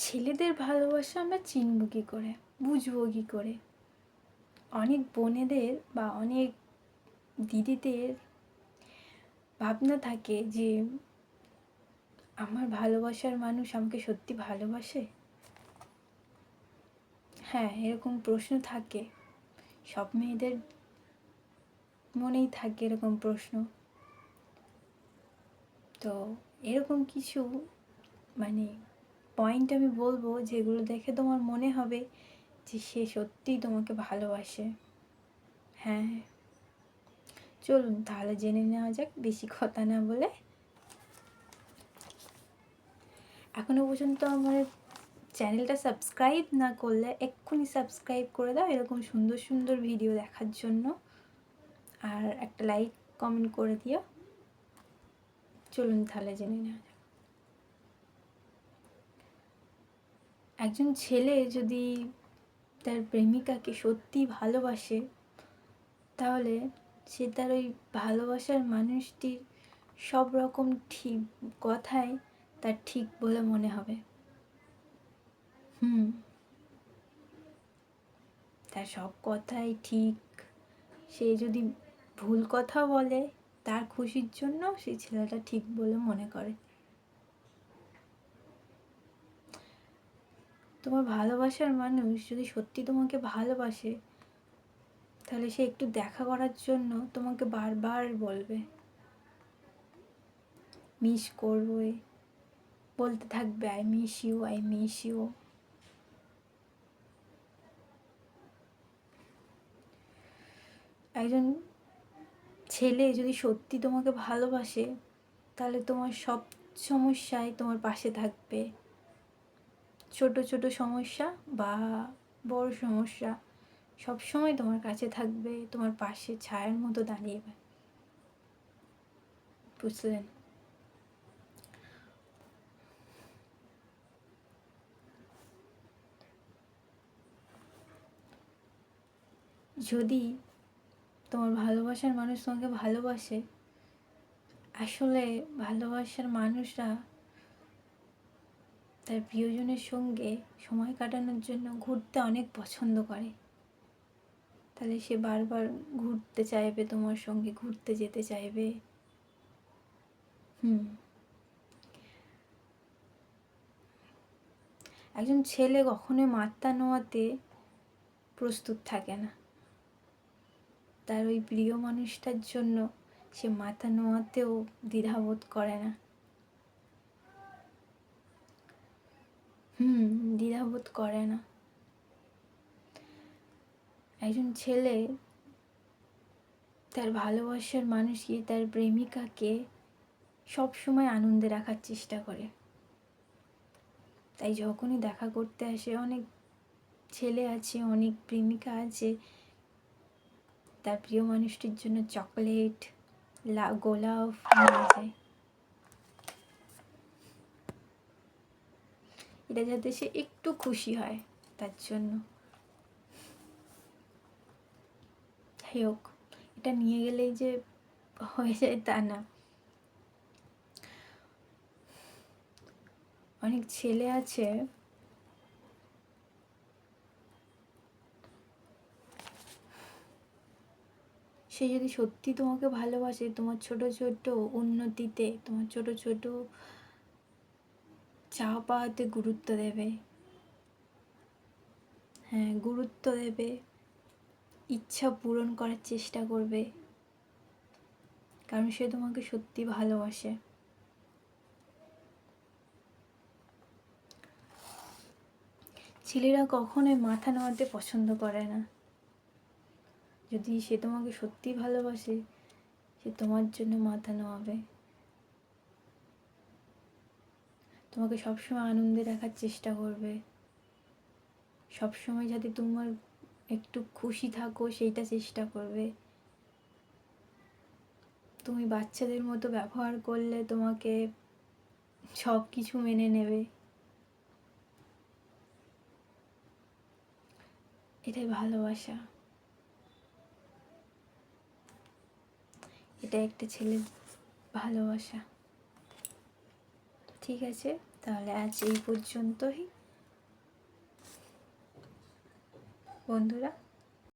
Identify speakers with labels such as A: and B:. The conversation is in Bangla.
A: ছেলেদের ভালোবাসা আমরা চিনব কী করে, বুঝবো কী করে? অনেক বোনেদের বা অনেক দিদিদের ভাবনা থাকে যে আমার ভালোবাসার মানুষ আমাকে সত্যি ভালোবাসে। হ্যাঁ, এরকম প্রশ্ন থাকে, সব মেয়েদের মনেই থাকে এরকম প্রশ্ন। তো এরকম কিছু পয়েন্ট আমি বলবো যেগুলো দেখে তোমার মনে হবে যে সে সত্যিই তোমাকে ভালোবাসে। হ্যাঁ, চলুন তাহলে জেনে নেওয়া যাক বেশি কথা না বলে। এখনো পর্যন্ত আমার চ্যানেলটা সাবস্ক্রাইব না করলে এক্ষুনি সাবস্ক্রাইব করে দাও এরকম সুন্দর সুন্দর ভিডিও দেখার জন্য, আর একটা লাইক কমেন্ট করে দিও। চলুন তাহলে জেনে নেওয়া যাক। একজন ছেলে যদি তার প্রেমিকাকে সত্যি ভালোবাসে তাহলে সে তার ওই ভালোবাসার মানুষটির সব রকম ঠিক কথাই তার ঠিক বলে মনে হবে। তার সব কথাই ঠিক। সে যদি ভুল কথা বলে তার খুশির জন্য সেই ছেলেটা ঠিক বলে মনে করে। তোমার ভালোবাসার মানুষ যদি সত্যি তোমাকে ভালোবাসে তাহলে সে একটু দেখা করার জন্য তোমাকে বারবার বলবে, মিস করবে, বলতে থাকবে I miss you, I miss you. একজন ছেলে যদি সত্যি তোমাকে ভালোবাসে তাহলে তোমার সব সমস্যায় তোমার পাশে থাকবে। ছোট ছোট সমস্যা বা বড় সমস্যা সব সময় তোমার কাছে থাকবে, তোমার পাশে ছায়ার মতো দাঁড়িয়ে। বুঝলেন? যদি তোমার ভালোবাসার মানুষ তোমাকে ভালোবাসে, আসলে ভালোবাসার মানুষরা তার প্রিয়জনের সঙ্গে সময় কাটানোর জন্য ঘুরতে অনেক পছন্দ করে। তাহলে সে বারবার ঘুরতে চাইবে, তোমার সঙ্গে ঘুরতে যেতে চাইবে। একজন ছেলে কখনোই মাত্রা নোয়াতে প্রস্তুত থাকে না। তার ওই প্রিয় মানুষটার জন্য সে মাথা নোয়াতেও দ্বিধাবোধ করে না। দ্বিধাবোধ করে না। একজন ছেলে তার ভালোবাসার মানুষকে, তার প্রেমিকাকে সবসময় আনন্দে রাখার চেষ্টা করে। তাই যখনই দেখা করতে আসে, অনেক ছেলে আছে, অনেক প্রেমিকা আছে তার প্রিয় মানুষটির জন্য চকলেট, গোলাপ নিয়ে যায়, এটা যাতে সে একটু খুশি হয় তার জন্য। যাই হোক, এটা নিয়ে গেলেই যে হয়ে যায় তা না। অনেক ছেলে আছে সে যদি সত্যি তোমাকে ভালোবাসে, তোমার ছোট ছোট উন্নতিতে, তোমার ছোট ছোট চাওয়া পাওয়াতে গুরুত্ব দেবে। হ্যাঁ, গুরুত্ব দেবে, ইচ্ছা পূরণ করার চেষ্টা করবে, কারণ সে তোমাকে সত্যি ভালোবাসে। ছেলেরা কখনোই মাথা নোয়াতে পছন্দ করে না। যদি সে তোমাকে সত্যি ভালোবাসে, সে তোমার জন্য মাথা নোয়াবে, তোমাকে সবসময় আনন্দে রাখার চেষ্টা করবে, সবসময় যাতে তোমার একটু খুশি থাকো সেইটা চেষ্টা করবে। তুমি বাচ্চাদের মতো ব্যবহার করলে তোমাকে সব কিছু মেনে নেবে। এটাই ভালোবাসা। এটা একটা ছেলের ভালোবাসা। ঠিক আছে, তাহলে আজ এই পর্যন্তই। বন্ধুরা।